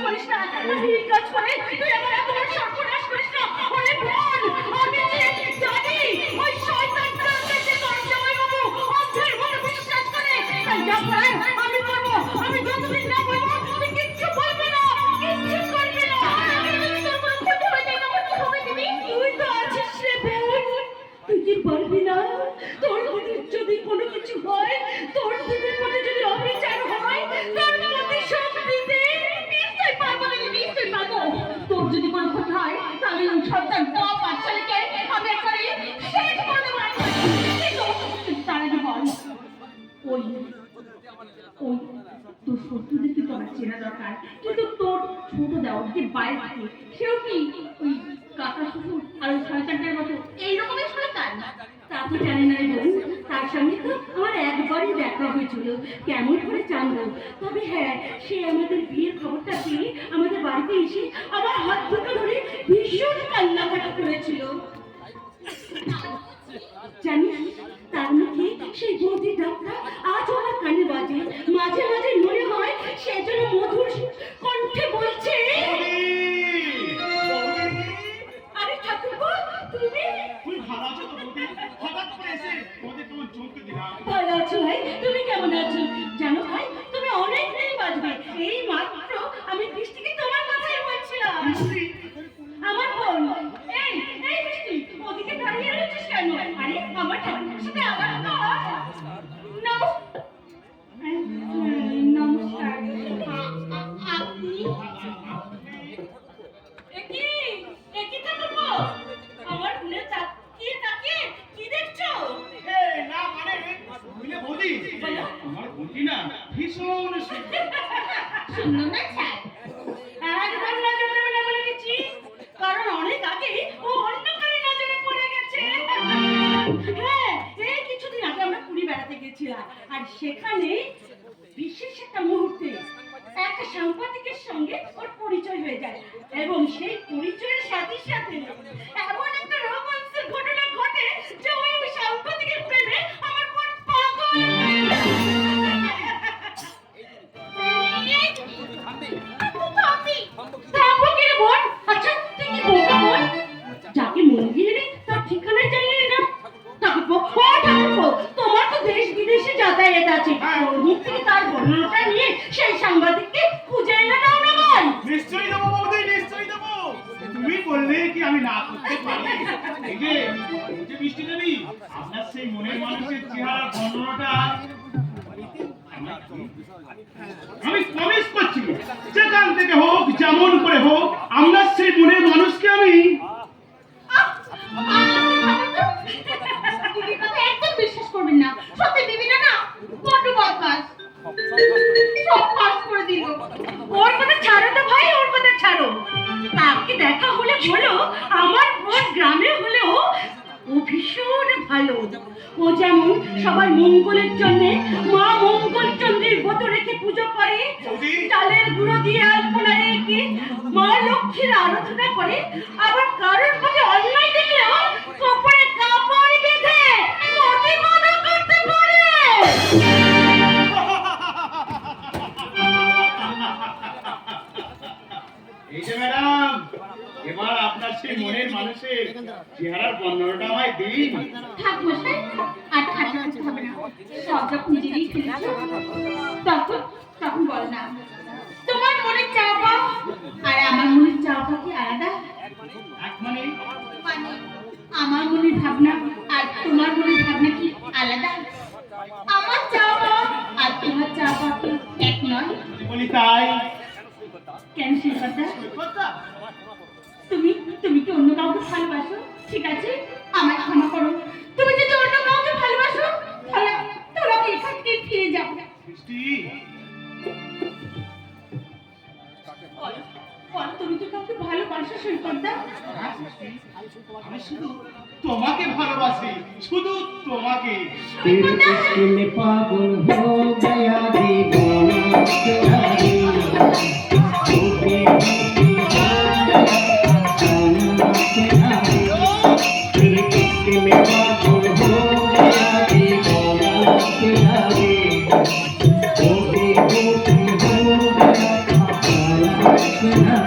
করিস না, এই কাজ করে তুই আমার এত বড় সর্বনাশ করিস না। ওরে বল, আমি যে জানি ওই শয়তানটা যে তোর জামাইবাবু অন্ধের মতো বিশ্বাস করে, তাই যা করার আমি করবো। আমি যতদিন না বলবো তুই কিচ্ছু বলবি না, কিচ্ছু করবি না। তোর কোনো ক্ষতি হয়ে যায়, আমার কি হবে দিদি? তুই তো আছিস রে বোন, তুই কি পারবি না? তোর যদি কোনো কিছু হয়, তোর দিদির মধ্যে যদি অবিচার হয়, তোর প্রতিশোধ দিতে নিশ্চয়ই পারবো না, নিশ্চয়ই পারবো। তোর যদি কোনো ক্ষতি হয়, তাহলে ওই সন্তান পাপ আর ছেলেকে আমি একবারে শেষ করে দেবো। তার আগে বল, ওই ওই তোর শত্রুদেরকে তো আমার চেনা দরকার, কিন্তু তোর ছোট দেওয়াকে বাইরে থাকে, সেও কি ওই কাকা শ্বশুর আর ওই শয়তানটার মতো এইরকমই শয়তান? তা তো জানি না রে বোন, তার সঙ্গে তো আমার একবারই দেখা হয়েছিল, কেমন করে জানবো। তবে হ্যাঁ, সে আমাদের বিয়ের খবরটা পেয়ে আমাদের বাড়িতে এসে আমার হাত দুটো ধরে ভীষণ কান্নাকাটি করেছিল। জানিস, তার মুখে সেই বৌদির ডাকটা আজ আমার কানে বাজে। মাঝে মাঝে মনে হয় সে যেন মধুর কণ্ঠে বলছে, আরে ঠাকুরপো, তুমি ভালো আছো তো বৌদি? হঠাৎ করে এসে বৌদি তোমার চমকে দিলাম। ভালো আছো ভাই? তুমি কেমন আছো? জানো ভাই, তুমি অনেক দিন বাঁচবে। এই মাত্র আমি বৃষ্টিকে তোমার কথাই বলছিলাম। আমার বোন, এই এই বৃষ্টি, ওদিকে দাঁড়িয়ে রয়েছিস কেন? আরে আমার ঠাকুরের সাথে আবার নমস্কার। আপনি একই ঠাকুরপো, আমার ভুলে তাকিয়ে তাকিয়ে কি দেখছো? না মানে বুঝলে বৌদি, আমার বৌদি না ভীষণ সুন্দর না ছাই? একদম নজর দেবে না বলে দিচ্ছি, কারণ অনেক আগে ও অন্য কারো নজরে পড়ে গেছে। হ্যাঁ, এই কিছুদিন আগে আমরা পুরী বেড়াতে গেছিলাম, আর সেখানে বিশেষ একটা মুহূর্তে একটা সাংবাদিকের সঙ্গে ওর পরিচয় হয়ে যায়, এবং সেই পরিচয়ের সাথে সাথে এমন একটা রোমান্সের ঘটনা ঘটে যে ওই সাংবাদিকের প্রেমে আমার মন পাগল। যাকে মন দিয়ে তার ঠিকানায় জানিয়ে না। তোমার তো দেশ বিদেশে যাতায়াত আছে, ওর মুখ থেকে তার বর্ণনাটা নিয়ে সেই সাংবাদিককে খুঁজে এনে দাও না ভাই। নিশ্চয়ই দেবো বৌদি, নিশ্চয়ই দেবো। তুমি বললে কি আমি না করতে পারি? এই যে বৃষ্টি দেবী, আপনার সেই মনের মানুষের চেহারা বর্ণনাটা আমি প্রমিস করছি, যেখান থেকে হোক, যেমন করে হোক, আপনার সেই মনের মানুষকে আমি দিদির কথা একদম বিশ্বাস করবেন না। সত্যি দিদিটা না বড্ড বদমাশ, সব পাস করে দিল। ওর কথা ছাড়ো তো ভাই, ওর কথা ছাড়ো। তাকে দেখা হলে বলো আমার বোন গ্রামে হলেও ও ভীষণ ভালো। ও যেমন সবার মঙ্গলের জন্য মা মঙ্গল চন্দ্রের ব্রত রেখে পুজো করে, চালের গুঁড়ো দিয়ে আলপনা রেখে মা লক্ষ্মীর আরাধনা করে, আবার কারোর প্রতি অন্যায় দেখলেও কপালে কাপড় বেঁধে প্রতিবাদ করতে পারে। এই যে ম্যাডাম, এবার আপনার সেই মনের মানুষের চেহারার বর্ণনাটা আমায় দিন। থাক মশাই, আর ঠাট্টা করতে হবে না। সব যখন জেনেই ফেলেছো, তখন বল না। তোমার মনের চাওয়া আর আমার মনের চাওয়া কি আলাদা? মানে আমার মনের ভাবনা আর তোমার মনের ভাবনা কি আলাদা? আমার চাওয়া আর তোমার চাওয়া কি এক নয়? বলি তাই। কেন সে কথা? তুমি কি অন্য কাউকে ভালোবাসো? ঠিক আছে, আমায় ক্ষমা করো। তুমি যদি অন্য কাউকে ভালোবাসো, তাহলে আমি এখান থেকে ফিরে যাব। তুমি কি কাউকে ভালোবাসো সৈকতদা? আমি শুধু তোমাকে ভালোবাসি, শুধু তোমাকে। पागल हो गया दीवाना बढ़िया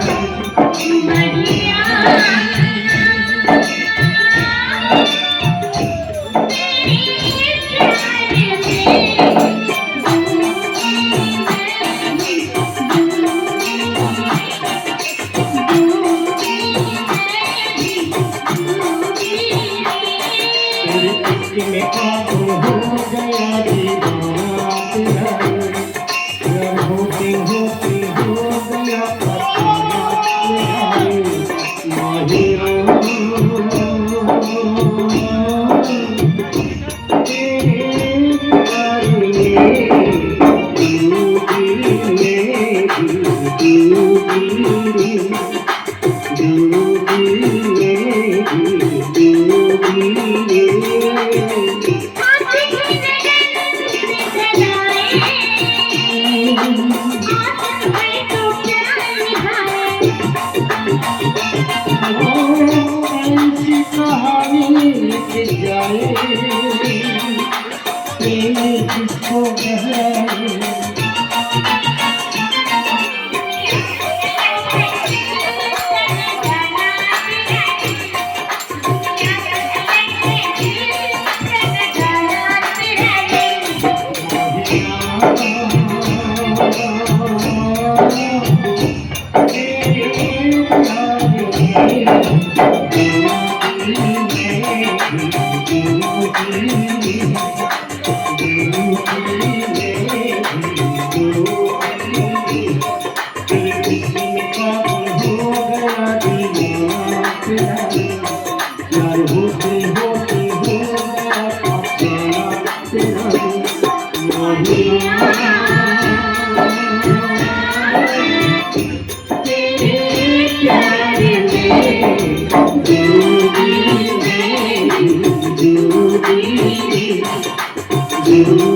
You